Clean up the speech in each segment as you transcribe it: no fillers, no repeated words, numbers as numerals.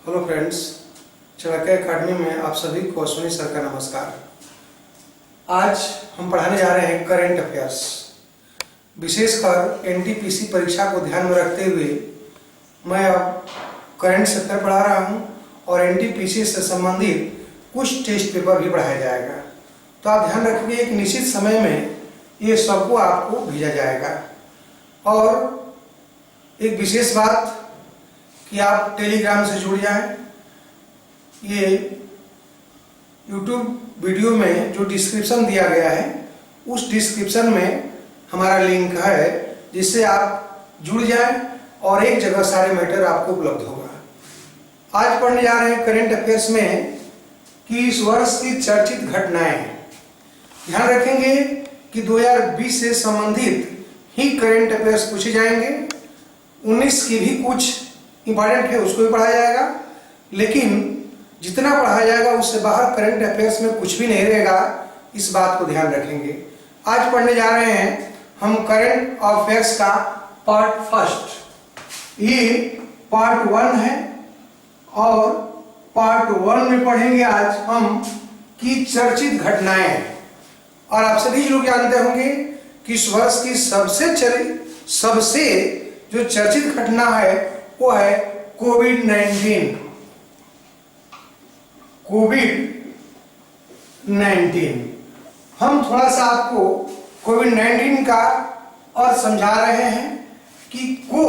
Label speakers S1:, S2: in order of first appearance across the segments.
S1: Hello friends, Chanakya academy में आप सभी को अश्विनी सर का नमस्कार। आज हम पढ़ाने जा रहे हैं करंट अफेयर्स, विशेषकर एनटीपीसी परीक्षा को ध्यान में रखते हुए मैं अब करंट अफेयर पढ़ा रहा हूं और एनटीपीसी से संबंधित कुछ टेस्ट पेपर भी पढ़ाया जाएगा। तो आप ध्यान रखिए, एक निश्चित समय में ये सबको आपको भेजा जाएगा। और एक विशेष बात कि आप टेलीग्राम से जुड़ जाएं। ये यूट्यूब वीडियो में जो डिस्क्रिप्शन दिया गया है उस डिस्क्रिप्शन में हमारा लिंक है, जिससे आप जुड़ जाएं और एक जगह सारे मैटर आपको उपलब्ध होगा। आज पढ़ने जा रहे हैं करंट अफेयर्स में कि इस वर्ष की चर्चित घटनाएं। ध्यान रखेंगे कि 2020 से संबंधित ही करंट अफेयर्स पूछे जाएंगे। 19 की भी कुछ इंपॉर्टेंट है, उसको भी पढ़ाया जाएगा, लेकिन जितना पढ़ाया जाएगा उससे बाहर करंट अफेयर्स में कुछ भी नहीं रहेगा, इस बात को ध्यान रखेंगे। आज पढ़ने जा रहे हैं हम करंट अफेयर्स का पार्ट फर्स्ट। ये पार्ट 1 है और पार्ट 1 में पढ़ेंगे आज हम कि चर्चित घटनाएं। और आप सभी लोग जानते होंगे कि इस वर्ष की सबसे जो चर्चित घटना है वो है कोविड-19। हम थोड़ा सा आपको कोविड-19 का और समझा रहे हैं कि को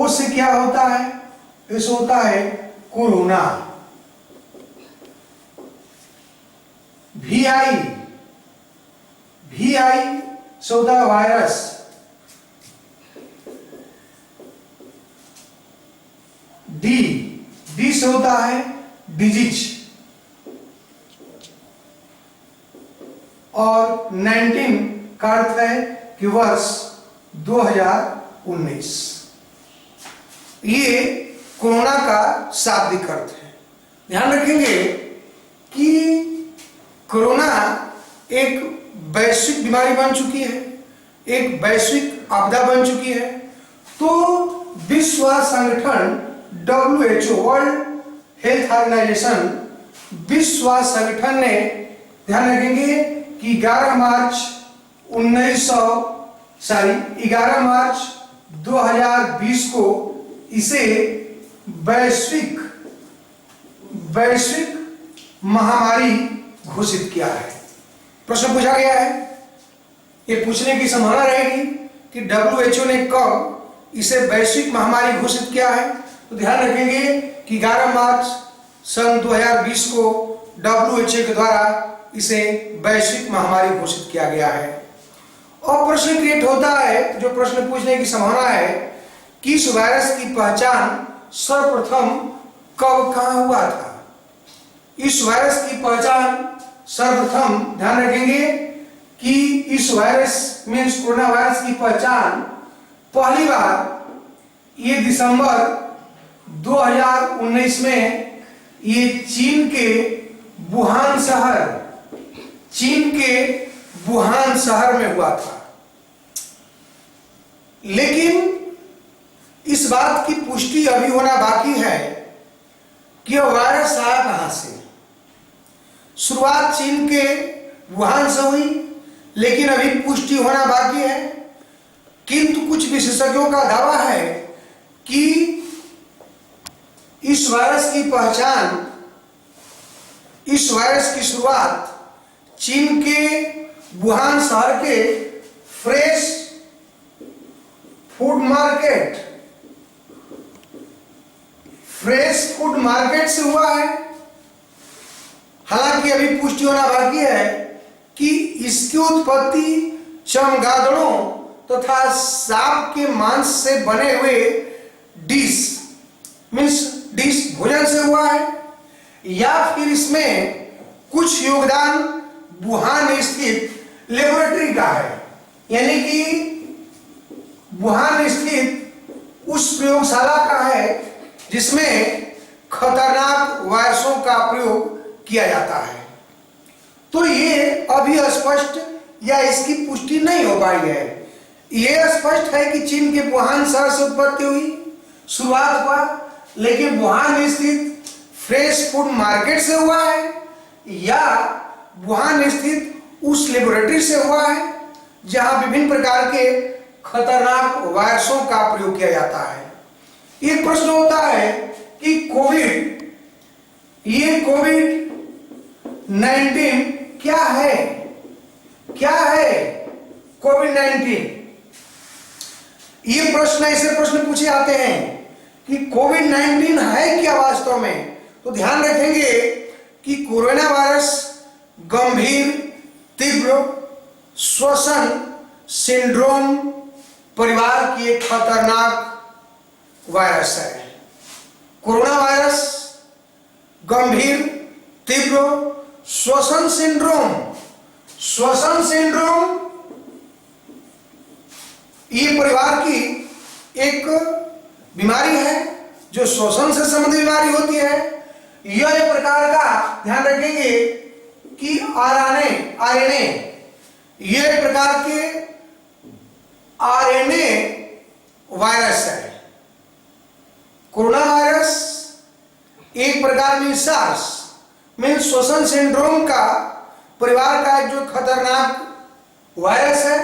S1: से क्या होता है। इसे होता है कोरोना। VI से होता है वायरस। डी से होता है डिजीज। और 19 का अर्थ है कि वर्ष 2019। ये कोरोना का शाब्दिक अर्थ है। ध्यान रखेंगे कि कोरोना एक वैश्विक बीमारी बन चुकी है, एक वैश्विक आपदा बन चुकी है। तो विश्व संगठन WHO, वर्ल्ड हेल्थ ऑर्गेनाइजेशन, विश्व संगठन ने, ध्यान रखेंगे कि 11 मार्च 2020 को इसे वैश्विक महामारी घोषित किया है। प्रश्न पूछा गया है, ये पूछने की संभावना रहेगी कि WHO ने कब इसे वैश्विक महामारी घोषित किया है। तो ध्यान रखेंगे कि 11 मार्च सन 2020 को WHO के द्वारा इसे वैश्विक महामारी घोषित किया गया है। और प्रश्न क्रिएट होता है, जो प्रश्न पूछने की संभावना है कि इस वायरस की पहचान सर्वप्रथम कब कहां हुआ था। इस वायरस की पहचान सर्वप्रथम, ध्यान रखेंगे कि इस वायरस में, कोरोना वायरस की पहचान पहली बार ये दिसंबर 2019 में ये चीन के वुहान शहर में हुआ था। लेकिन इस बात की पुष्टि अभी होना बाकी है कि यह वायरस आया कहां से। शुरुआत चीन के वुहान से हुई, लेकिन अभी पुष्टि होना बाकी है। किंतु कुछ विशेषज्ञों का दावा है कि इस वायरस की पहचान, इस वायरस की शुरुआत चीन के वुहान शहर के फ्रेश फूड मार्केट से हुआ है। हालांकि अभी पुष्टि होना बाकी है कि इसकी उत्पत्ति चमगादड़ों तथा सांप के मांस से बने हुए डिश भोजन से हुआ है, या फिर इसमें कुछ योगदान वुहान स्थित लेबोरेटरी का है। यानी कि वुहान स्थित उस प्रयोगशाला का है जिसमें खतरनाक वायरसों का प्रयोग किया जाता है। तो ये अभी स्पष्ट या इसकी पुष्टि नहीं हो पाई है। ये स्पष्ट है कि चीन के वुहान शहर से उत्पत्ति हुई, शुरुआत हुआ, लेकिन वुहान स्थित फ्रेश फूड मार्केट से हुआ है या वुहान स्थित उस लेबोरेटरी से हुआ है जहां विभिन्न प्रकार के खतरनाक वायरसों का प्रयोग किया जाता है। एक प्रश्न होता है कि ये कोविड-19 क्या है? क्या है कोविड-19? ये प्रश्न, ऐसे प्रश्न पूछे जाते हैं कि कोविड-19 है क्या वास्तव में? तो ध्यान रखेंगे कि कोरोना वायरस गंभीर तीव्र श्वसन सिंड्रोम परिवार की एक खतरनाक वायरस है। कोरोना वायरस गंभीर तीव्र श्वसन सिंड्रोम ये परिवार की एक बीमारी है जो श्वसन से संबंधित बीमारी होती है। यह एक प्रकार का, ध्यान रखेंगे कि आरएनए ये एक प्रकार के आरएनए वायरस है। कोरोना वायरस एक प्रकार में सार्स श्वसन सिंड्रोम का परिवार का जो खतरनाक वायरस है।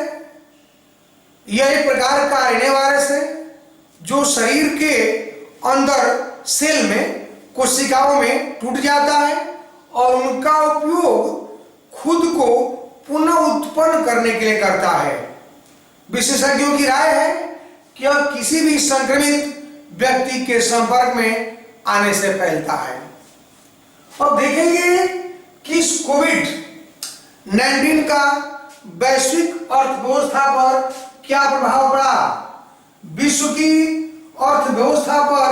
S1: यह एक प्रकार का आरएनए वायरस है जो शरीर के अंदर सेल में, कोशिकाओं में टूट जाता है और उनका उपयोग खुद को पुनः उत्पन्न करने के लिए करता है। विशेषज्ञों की राय है कि यह किसी भी संक्रमित व्यक्ति के संपर्क में आने से फैलता है। अब देखेंगे कि इस कोविड-19 का वैश्विक अर्थव्यवस्था पर क्या प्रभाव पड़ा। विश्व की अर्थव्यवस्था पर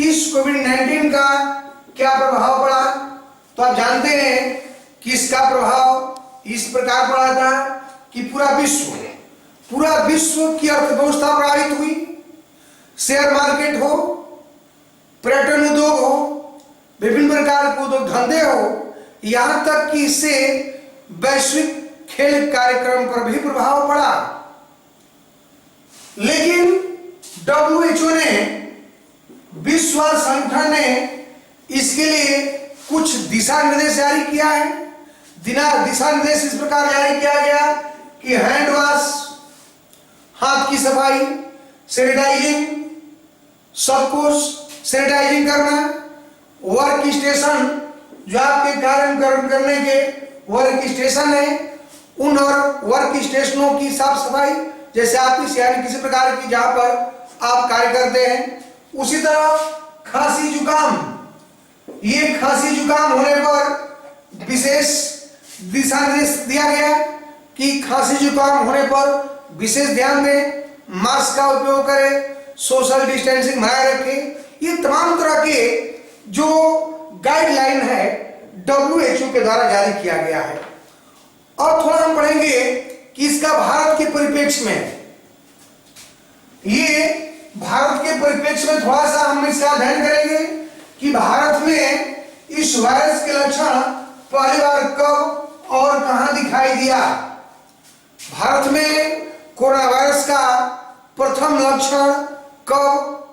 S1: इस कोविड-19 का क्या प्रभाव पड़ा? तो आप जानते हैं कि इसका प्रभाव इस प्रकार पड़ा था कि पूरा विश्व की अर्थव्यवस्था प्रभावित हुई। शेयर मार्केट हो, पर्यटन उद्योग हो, विभिन्न प्रकार के उद्योग धंधे हो, यहां तक कि इससे वैश्विक खेल कार्यक्रम पर भी प्रभाव पड़ा। लेकिन WHO ने, विश्व संगठन ने इसके लिए कुछ दिशा निर्देश जारी किया है। दिशा निर्देश इस प्रकार जारी किया गया कि हैंड वॉश, हाथ की सफाई, सैनिटाइजिंग, सब कुछ सैनिटाइजिंग करना, वर्क स्टेशन जो आपके कार्य करने के वर्क स्टेशन है, उन और वर्क स्टेशनों की साफ सफाई, जैसे आपकी यानी किसी प्रकार की जहां पर आप कार्य करते हैं। उसी तरह खांसी जुकाम, ये खांसी जुकाम होने पर विशेष दिशा निर्देश दिया गया कि खांसी जुकाम होने पर विशेष ध्यान दें, मास्क का उपयोग करें, सोशल डिस्टेंसिंग बनाए रखें। ये तमाम तरह के जो गाइडलाइन है WHO के द्वारा जारी किया गया है। और थोड़ा हम पढ़ेंगे कि इसका भारत के परिप्रेक्ष्य में, ये भारत के परिप्रेक्ष्य में थोड़ा सा हम इसका अध्ययन करेंगे कि भारत में इस वायरस के लक्षण पहली बार कब और कहां दिखाई दिया। भारत में कोरोना वायरस का प्रथम लक्षण कब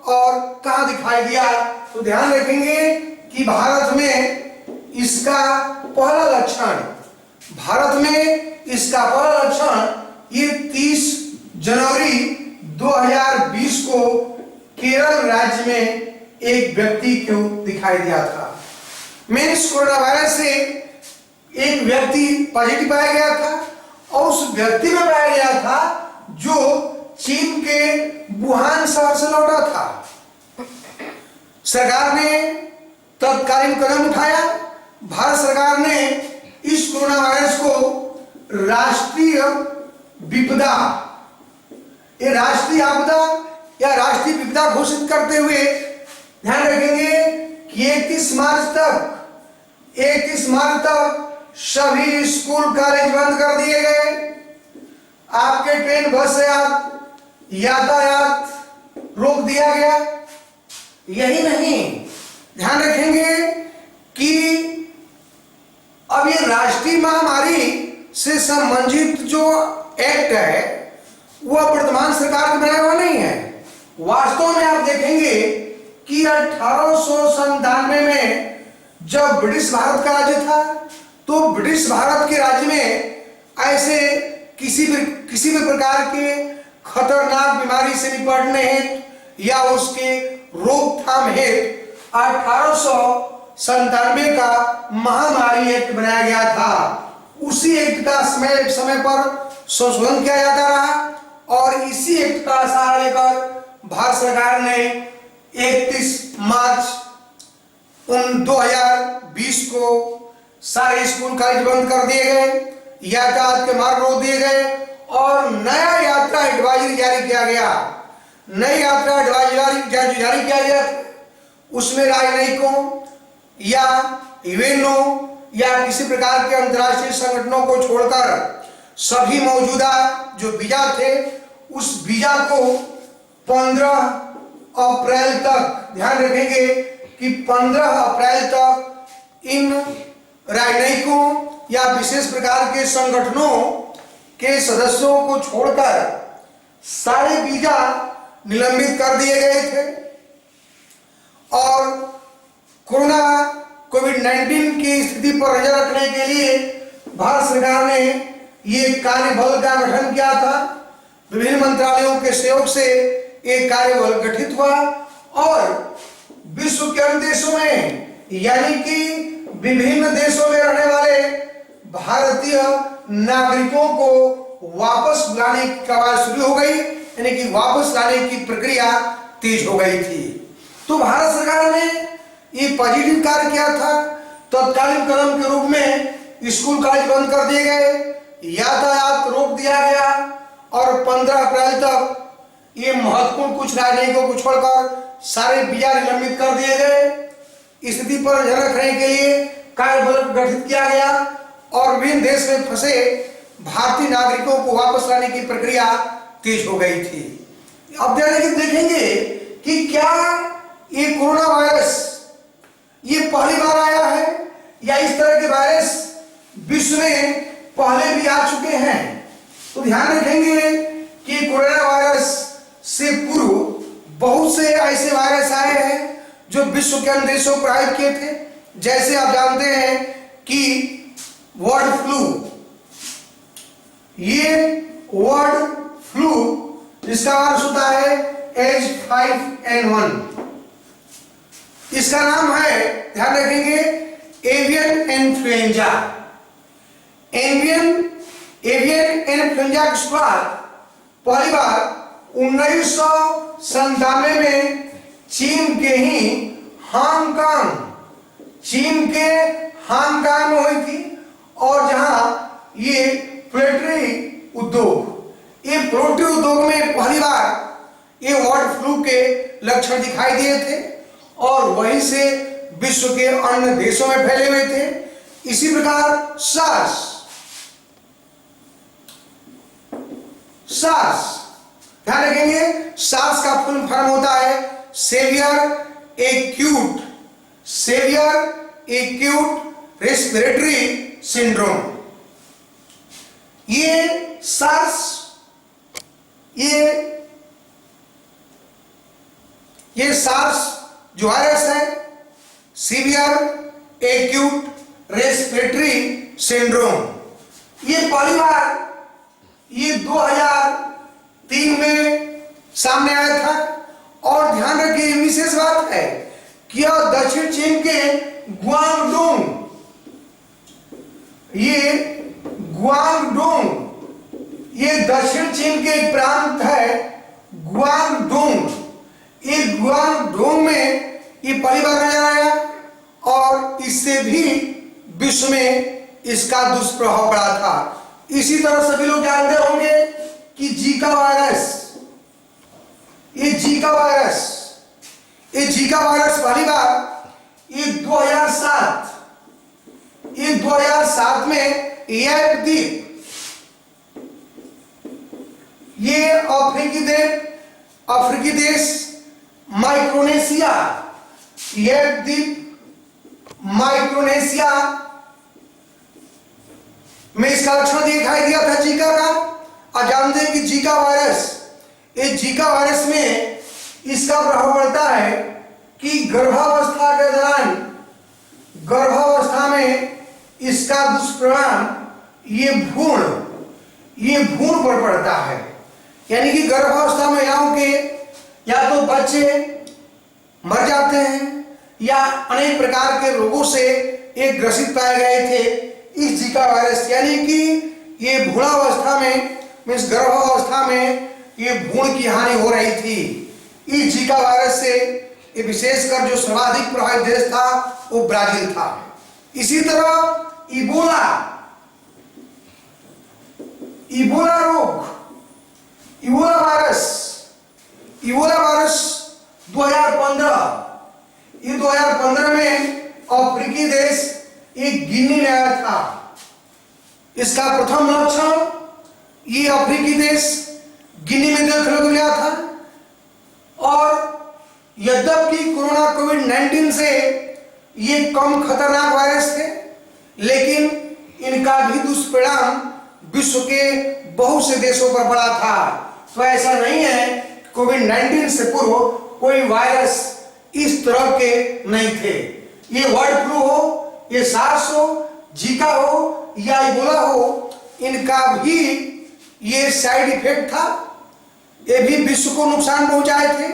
S1: और कहां दिखाई दिया। तो ध्यान रखेंगे कि भारत में इसका पहला लक्षण ये 30 जनवरी 2020 को केरल राज्य में एक व्यक्ति को दिखाई दिया था। मीन्स कोरोना वायरस से एक व्यक्ति पॉजिटिव पाया गया था और उस व्यक्ति में पाया गया था जो चीन के वुहान शहर से लौटा था। सरकार ने तत्कालीन कदम उठाया। भारत सरकार ने इस कोरोना वायरस को राष्ट्रीय विपदा, ये राष्ट्रीय आपदा या राष्ट्रीय विपदा घोषित करते हुए ध्यान रखेंगे कि 31 मार्च तक सभी स्कूल कॉलेज बंद कर दिए गए। आपके ट्रेन बस से आप यातायात रोक दिया गया। यही नहीं, ध्यान रखेंगे कि अब ये राष्ट्रीय महामारी से संबंधित जो एक्ट है वह वर्तमान सरकार का बनाया हुआ नहीं है। वास्तव में आप देखेंगे कि 1897 में जब ब्रिटिश भारत का राज्य था तो ब्रिटिश भारत के राज्य में ऐसे किसी भी प्रकार के खतरनाक बीमारी से निपटने हेतु या उसके रोकथाम हेतु 1897 का महामारी एक्ट बनाया गया था। उसी एक्ट का समय पर संशोधन किया जाता रहा और इसी एक्ट का सहारा लेकर भारत सरकार ने 31 मार्च 2020 को सारे स्कूल कॉलेज बंद कर दिए गए, यातायात के मार्ग रोक दिए गए और नया यात्रा एडवाइजरी जारी किया गया। नई यात्रा एडवाइजरी जारी किया गया, उसमें राजनयिकों या इवेंटों या किसी प्रकार के अंतर्राष्ट्रीय संगठनों को छोड़कर सभी मौजूदा जो वीजा थे उस वीजा को 15 अप्रैल तक, ध्यान रखेंगे कि 15 अप्रैल तक इन राजनयिकों या विशेष प्रकार के संगठनों के सदस्यों को छोड़कर सारे वीजा निलंबित कर दिए गए थे और कोविड-19 की स्थिति पर नजर रखने के लिए भारत सरकार ने ये कार्यबल का गठन किया था। विभिन्न मंत्रालयों के सहयोग से एक कार्यबल गठित हुआ और विश्व के अन्य देशों में यानी कि विभिन्न देशों में रहने वाले भारतीय नागरिकों को वापस बुलाने की कवायद शुरू हो गई, यानी कि वापस लाने की प्रक्रिया तेज हो गई थी। तो भारत सरकार ने ये पॉजिटिव कार्य किया था। तत्कालीन कदम के रूप में स्कूल कॉलेज बंद कर दिए गए, यातायात रोक दिया गया और 15 अप्रैल तक ये महत्वपूर्ण कुछ राजनयिकों को छोड़कर सारे वीजा निलंबित कर दिए गए। स्थिति पर नजर रखने के लिए कार्यबल गठित किया गया और विभिन्न देश में फंसे भारतीय नागरिकों को वापस लाने की प्रक्रिया तेज हो गई थी। अब देखेंगे कि क्या ये कोरोना वायरस ये पहली बार आया है या इस तरह के वायरस विश्व में पहले भी आ चुके हैं। तो ध्यान रखेंगे कि कोरोना वायरस से पूर्व बहुत से ऐसे वायरस आए हैं जो विश्व के अन्य देशों पर प्रभावित किए थे। जैसे आप जानते हैं कि बर्ड फ्लू, ये बर्ड फ्लू जिसका अर्थ होता है H5N1, इसका नाम है, ध्यान रखेंगे, एवियन इन्फ्लुएंजा। एवियन इन्फ्लुएंजा की शुरुआत पहली बार 1997 में चीन के हांगकांग में हुई थी और जहां ये पोल्ट्री उद्योग में पहली बार ये बर्ड फ्लू के लक्षण दिखाई दिए थे और वहीं से विश्व के अन्य देशों में फैले हुए थे। इसी प्रकार सार्स, ध्यान रखेंगे, सार्स का फुल फॉर्म होता है सेवियर एक्यूट रेस्पिरेटरी सिंड्रोम। ये सार्स जो वायरस है सीवियर एक्यूट रेस्पिरेटरी सिंड्रोम, ये पहली बार 2003 में सामने आया था। और ध्यान रखिए विशेष बात है कि दक्षिण चीन के ग्वांगडोंग, ये दक्षिण चीन के एक प्रांत है ग्वांगडोंग। ये ग्वांगडोंग में ये पहली बार नजर आया और इससे भी विश्व में इसका दुष्प्रभाव पड़ा था। इसी तरह सभी लोग जानते होंगे कि जीका वायरस पहली बार ये 2007 में ये अफ्रीकी देश माइक्रोनेशिया में इसका लक्षण दिखाई दिया था जीका का। आप जानते हैं कि जीका वायरस में इसका प्रभाव पड़ता है कि गर्भावस्था के दौरान, गर्भावस्था में इसका दुष्परिणाम ये भ्रूण पर पड़ता है। यानी कि गर्भावस्था महिलाओं के या तो बच्चे मर जाते हैं या अनेक प्रकार के रोगों से एक ग्रसित पाए गए थे इस जीका वायरस। यानी कि ये भ्रूणावस्था में, मीन्स गर्भावस्था में ये भ्रूण की हानि हो रही थी इस जीका वायरस से। ये विशेषकर जो सर्वाधिक प्रभावित देश था वो ब्राजील था। इसी तरह इबोला रोग, इबोला वायरस 2015 में अफ्रीकी देश एक गिनी में आया था। इसका प्रथम लक्षण ये अफ्रीकी देश गिनी में देखने को मिला था। और यद्यपि कोरोना कोविड-19 से ये कम खतरनाक वायरस थे, लेकिन इनका भी दुष्परिणाम विश्व के बहुत से देशों पर पड़ा था। तो ऐसा नहीं है कोविड-19 से पूर्व कोई वायरस इस तरह के नहीं थे। ये बर्ड फ्लू हो, ये सार्स हो, जीका हो या इबोला हो, इनका भी ये साइड इफेक्ट था। ये भी विश्व को नुकसान पहुंचाए थे,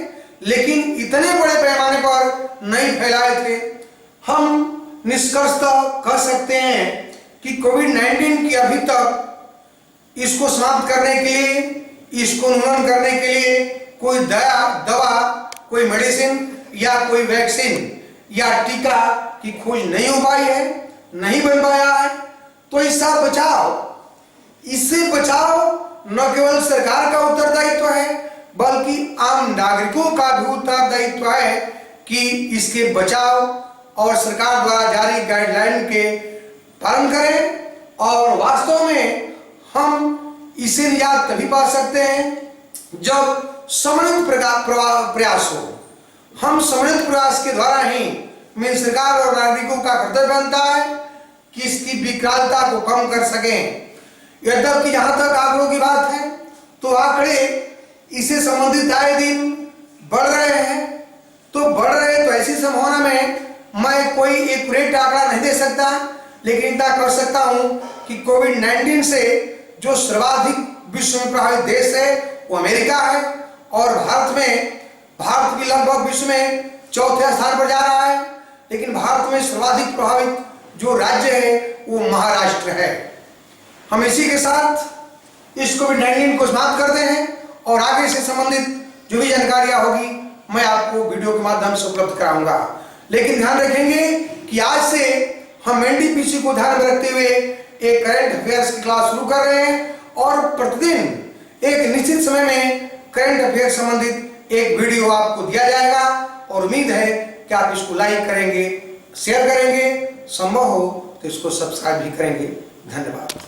S1: लेकिन इतने बड़े पैमाने पर नहीं फैलाए थे। हम निष्कर्षतः कह सकते हैं कि कोविड-19 की अभी तक इसको समाप्त करने के लिए, इसको न्यूनतम करने के लिए कोई दवा, कोई मेडिसिन या कोई वैक्सीन या टीका की खोज नहीं हो पाई है, नहीं बन पाया है। तो इससे बचाव न केवल सरकार का उत्तरदायित्व है, बल्कि आम नागरिकों का भी उत्तरदायित्व है कि इसके बचाव और सरकार द्वारा जारी गाइडलाइन के पालन करें। और वास्तव में हम इसे निजात तभी पा सकते हैं जब समन्वित प्रयास हो। हम समन्वित प्रयास के द्वारा ही सरकार और नागरिकों का कर्तव्य बनता है कि इसकी विकरालता को कम कर सकें। यद्यपि जहां तक आंकड़ों की बात है तो आंकड़े इससे संबंधित आए दिन बढ़ रहे हैं। तो ऐसी संभावना में मैं कोई एक्यूरेट आंकड़ा नहीं दे सकता, लेकिन इतना कर सकता हूं कि कोविड-19 से जो सर्वाधिक विश्व में प्रभावित देश है वो अमेरिका है, और भारत भी लगभग विश्व में चौथे स्थान पर जा रहा है। लेकिन भारत में सर्वाधिक प्रभावित जो राज्य है वो महाराष्ट्र है। हम इसी के साथ इस कोविड-19 को समाप्त करते हैं, और आगे से संबंधित जो भी जानकारियां होगी मैं आपको वीडियो के माध्यम से उपलब्ध कराऊंगा। लेकिन ध्यान रखेंगे कि आज से हम एनटीपीसी को ध्यान में रखते हुए एक करंट अफेयर्स की क्लास शुरू कर रहे हैं, और प्रतिदिन एक निश्चित समय में करंट अफेयर संबंधित एक वीडियो आपको दिया जाएगा। और उम्मीद है कि आप इसको लाइक करेंगे, शेयर करेंगे, संभव हो तो इसको सब्सक्राइब भी करेंगे। धन्यवाद।